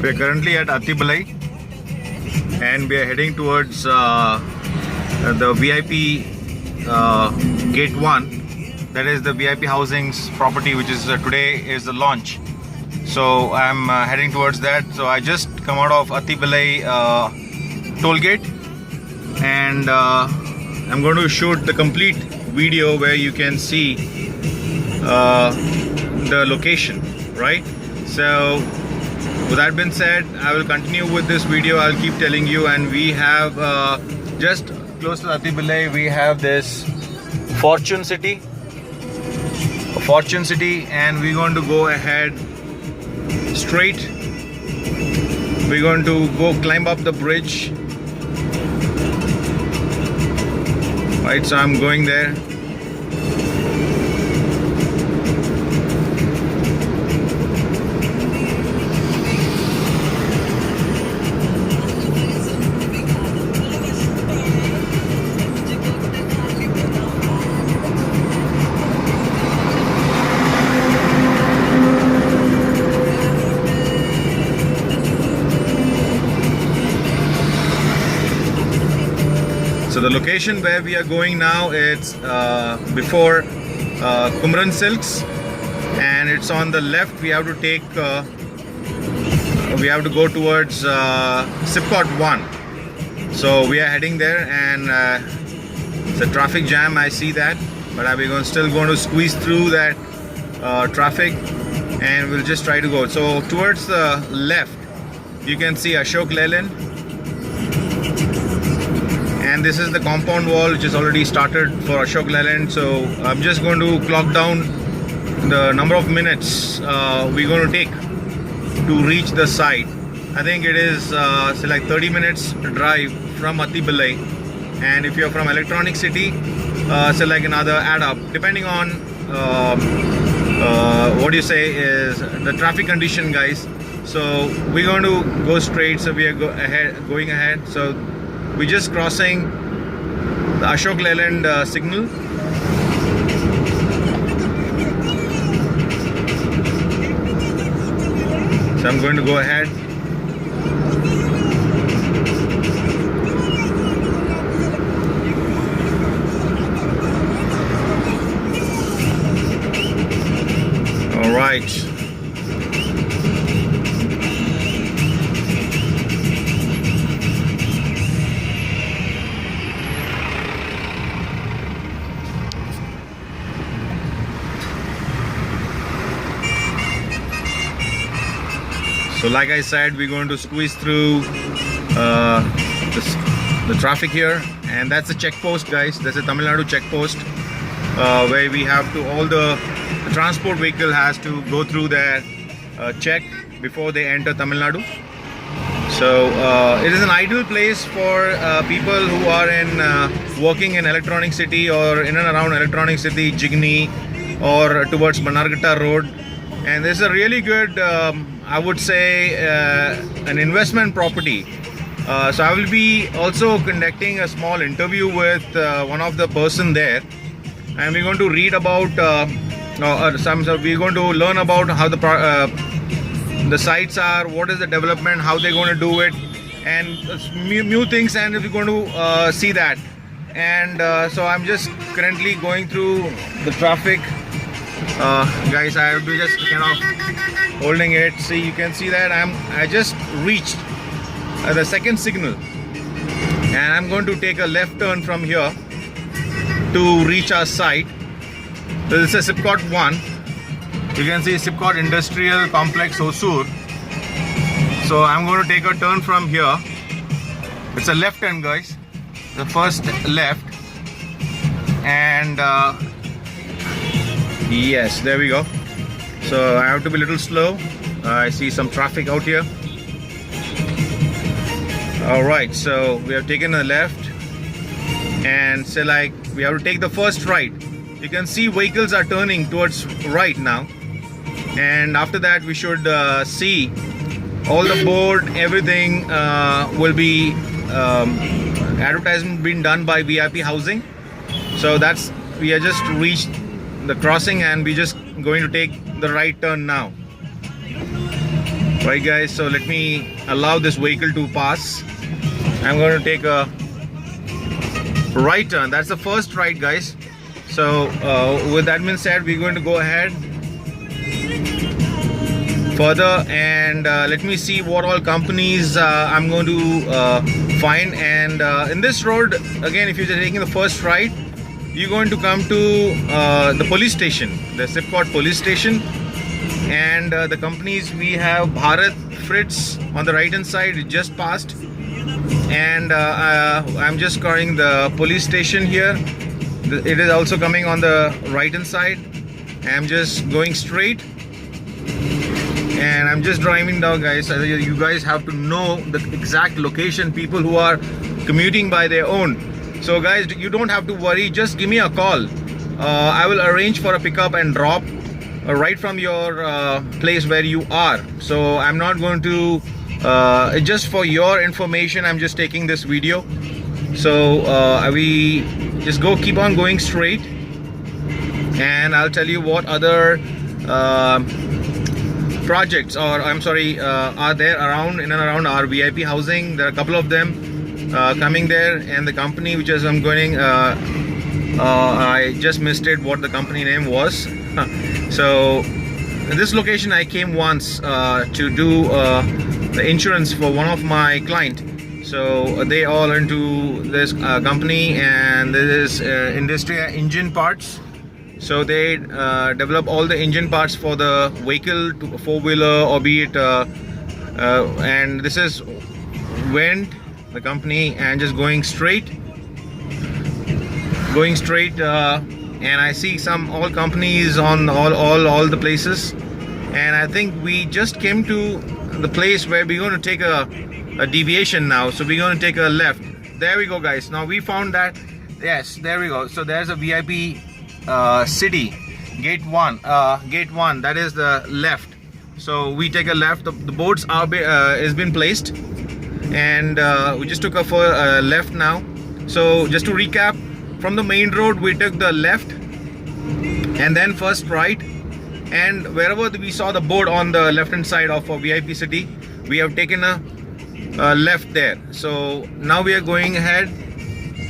We are currently at Atibalai and we are heading towards the VIP Gate 1. That is the VIP Housing's property, which is today is the launch. So I'm heading towards that. So I just come out of Atibalai toll gate and I'm going to shoot the complete video where you can see the location, right? So with that being said, I will continue with this video. I'll keep telling you. And we have just close to Atibalai, we have this Fortune City, and we're going to go ahead straight. We're going to go climb up the bridge, right? So I'm going there. So the location where we are going now, it's before Kumran Silks, and it's on the left. We have to take, we have to go towards Sipcot 1. So we are heading there, and it's a traffic jam. I see that, but we're still going to squeeze through that traffic, and we'll just try to go. So towards the left, you can see Ashok Leyland. And this is the compound wall which is already started for Ashok Leyland. So I'm just going to clock down the number of minutes we're going to take to reach the site. I think it is say like 30 minutes drive from Atibalai, and if you're from Electronic City, say like another add up, depending on what you say is the traffic condition, guys. So we're going to go straight. So we are going ahead. So we're just crossing the Ashok Leyland signal. So I'm going to go ahead. All right. So like I said, we're going to squeeze through the traffic here, and that's a check post, guys. That's a Tamil Nadu check post where we have to, all the transport vehicle has to go through their check before they enter Tamil Nadu. So it is an ideal place for people who are in working in Electronic City or in and around Electronic City, Jigni, or towards Banarghatta Road. And this is a really good, I would say, an investment property. So I will be also conducting a small interview with one of the person there, and we're going to read about we're going to learn about how the sites are, what is the development, how they're going to do it, and new things, and we're going to see that. And so I'm just currently going through the traffic. Guys, I have to just kind of holding it. See, you can see that I just reached the second signal, and I'm going to take a left turn from here to reach our site. So this is Sipcot 1. You can see Sipcot Industrial Complex Hosur. So I'm going to take a turn from here. It's a left turn, guys, the first left, and yes, there we go. So I have to be a little slow. I see some traffic out here. Alright, so we have taken a left, and say like we have to take the first right. You can see vehicles are turning towards right now, and after that we should see all the board, everything will be advertisement being done by VIP Housing. So that's, we are just reached the crossing, and we just going to take the right turn now. Right guys, so let me allow this vehicle to pass. I'm going to take a right turn. That's the first right guys. So with that being said, we're going to go ahead further and let me see what all companies I'm going to find. And in this road again, if you're taking the first right, you're going to come to the police station, the Sipcot police station. And the companies we have Bharat, Fritz on the right hand side, it just passed. And I'm just calling the police station here. It is also coming on the right hand side. I'm just going straight and I'm just driving down guys. You guys have to know the exact location, people who are commuting by their own. So guys, you don't have to worry, just give me a call. I will arrange for a pickup and drop right from your place where you are. So I'm not going to just for your information, I'm just taking this video. So we just keep on going straight and I'll tell you what other projects are there around in and around our VIP housing. There are a couple of them coming there, and the company which is I'm going I just missed it what the company name was. So this location I came once to do the insurance for one of my client. So they all into this company, and this is Industrial Engine Parts. So they develop all the engine parts for the vehicle, to four-wheeler or be it and this is Wendt, the company, and just going straight and I see all companies on all the places. And I think we just came to the place where we're going to take a deviation now. So we're going to take a left. There we go guys. Now we found that, yes, there we go. So there's a VIP city gate 1, that is the left. So we take a left. The boards are has been placed, and we just took a left now. So just to recap, from the main road we took the left and then first right, and wherever we saw the board on the left hand side of a VIP city, we have taken a left there. So now we are going ahead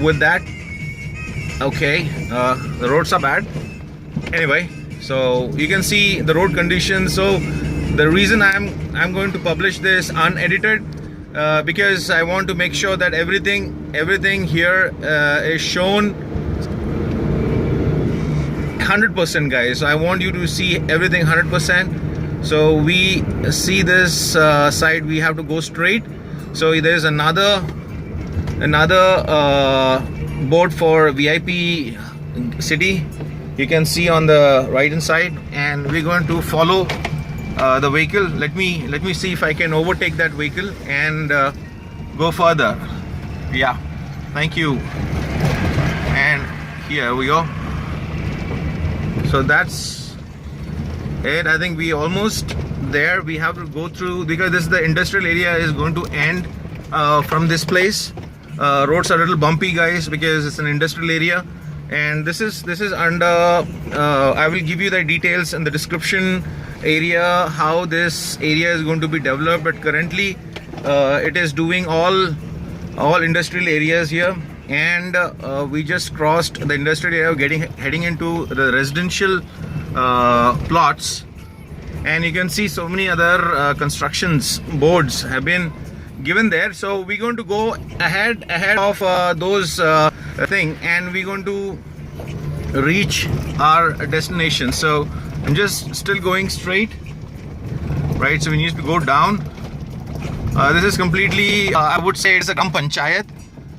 with that. Okay, the roads are bad anyway, so you can see the road conditions. So the reason I'm going to publish this unedited because I want to make sure that everything here is shown 100% guys. So I want you to see everything 100%. So we see this side, we have to go straight. So there's another board for VIP city, you can see on the right hand side, and we're going to follow the vehicle. Let me see if I can overtake that vehicle and go further. Yeah, thank you. And here we go. So that's it. I think we almost there. We have to go through, because this is the industrial area is going to end from this place. Roads are a little bumpy guys because it's an industrial area, and this is under I will give you the details in the description area how this area is going to be developed. But currently it is doing all industrial areas here, and we just crossed the industrial area heading into the residential plots, and you can see so many other constructions boards have been given there. So we're going to go ahead of those thing, and we're going to reach our destination. So I'm just still going straight, right? So we need to go down. This is completely I would say it's a Gram Panchayat.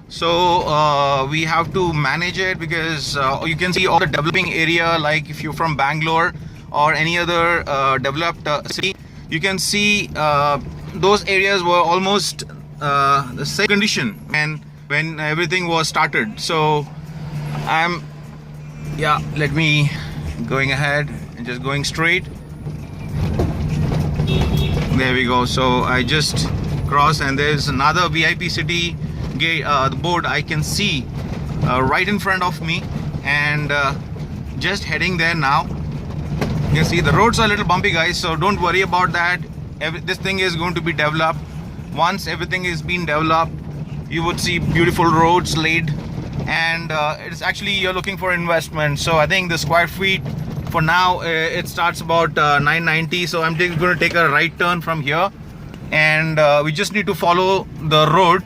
So we have to manage it, because you can see all the developing area, like if you're from Bangalore or any other developed city, you can see those areas were almost the same condition and when everything was started. So let me going ahead and just going straight. There we go. So I just crossed, and there's another VIP city gate, the board I can see right in front of me, and just heading there now. You can see the roads are a little bumpy guys, so don't worry about that. this thing is going to be developed. Once everything is being developed, you would see beautiful roads laid, and it's actually, you're looking for investment. So I think the square feet for now, it starts about 990. So I'm going to take a right turn from here, and we just need to follow the road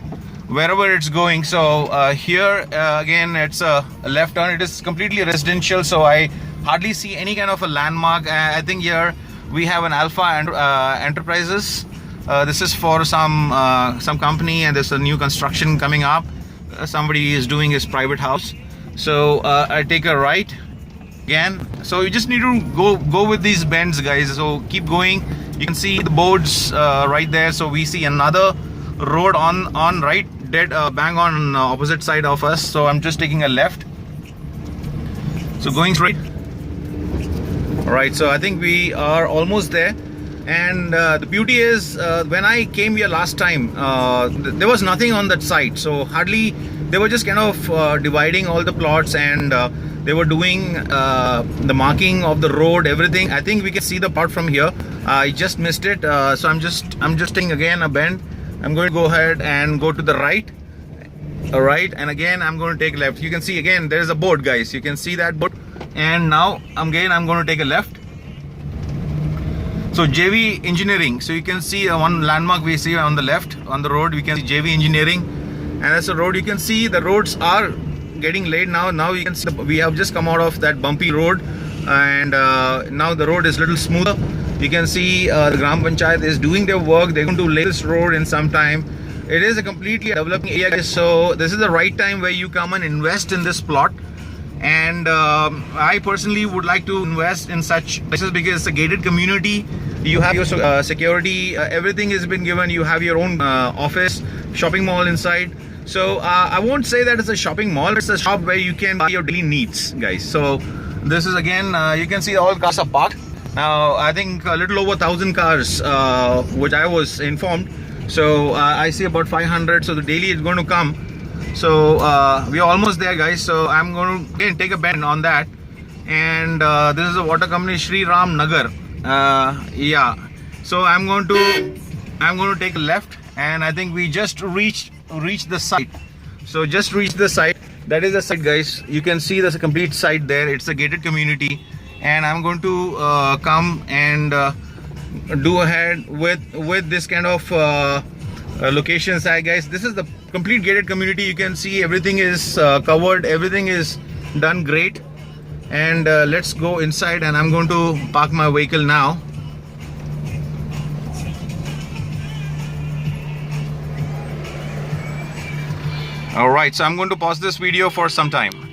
wherever it's going. So here again, it's a left turn. It is completely residential, so I hardly see any kind of a landmark. I think here we have an Alpha Enterprises. This is for some company, and there's a new construction coming up. Somebody is doing his private house. So I take a right again. So you just need to go with these bends, guys. So keep going. You can see the boards right there. So we see another road on right, dead bang on opposite side of us. So I'm just taking a left. So going straight. All right, so I think we are almost there. And the beauty is, when I came here last time, there was nothing on that site. So hardly, they were just kind of dividing all the plots, and they were doing the marking of the road, everything. I think we can see the part from here. I just missed it. So I'm just taking again a bend. I'm going to go ahead and go to the right. All right, and again I'm going to take left. You can see again there is a board, guys. You can see that board. And now I'm going to take a left. So JV Engineering. So you can see one landmark we see on the left on the road. We can see JV Engineering, and that's the road. You can see the roads are getting laid now. Now you can see we have just come out of that bumpy road, and now the road is a little smoother. You can see the Gram Panchayat is doing their work. They're going to lay this road in some time. It is a completely developing area, so this is the right time where you come and invest in this plot. And I personally would like to invest in such places because it's a gated community. You have your security, everything has been given. You have your own office, shopping mall inside. So I won't say that it's a shopping mall. It's a shop where you can buy your daily needs, guys. So this is again, you can see all cars are parked. Now I think a little over 1,000 cars, which I was informed. So I see about 500. So the daily is going to come. So we are almost there, guys. So I'm going to again take a bend on that, and this is a water company, Sri Ram Nagar. Yeah, so I'm going to take a left, and I think we just reached the site. So just reached the site. That is the site, guys. You can see there's a complete site there. It's a gated community, and I'm going to come and do ahead with this kind of location side, guys. This is the complete gated community. You can see everything is covered, everything is done great. And let's go inside, and I'm going to park my vehicle now. All right, so I'm going to pause this video for some time.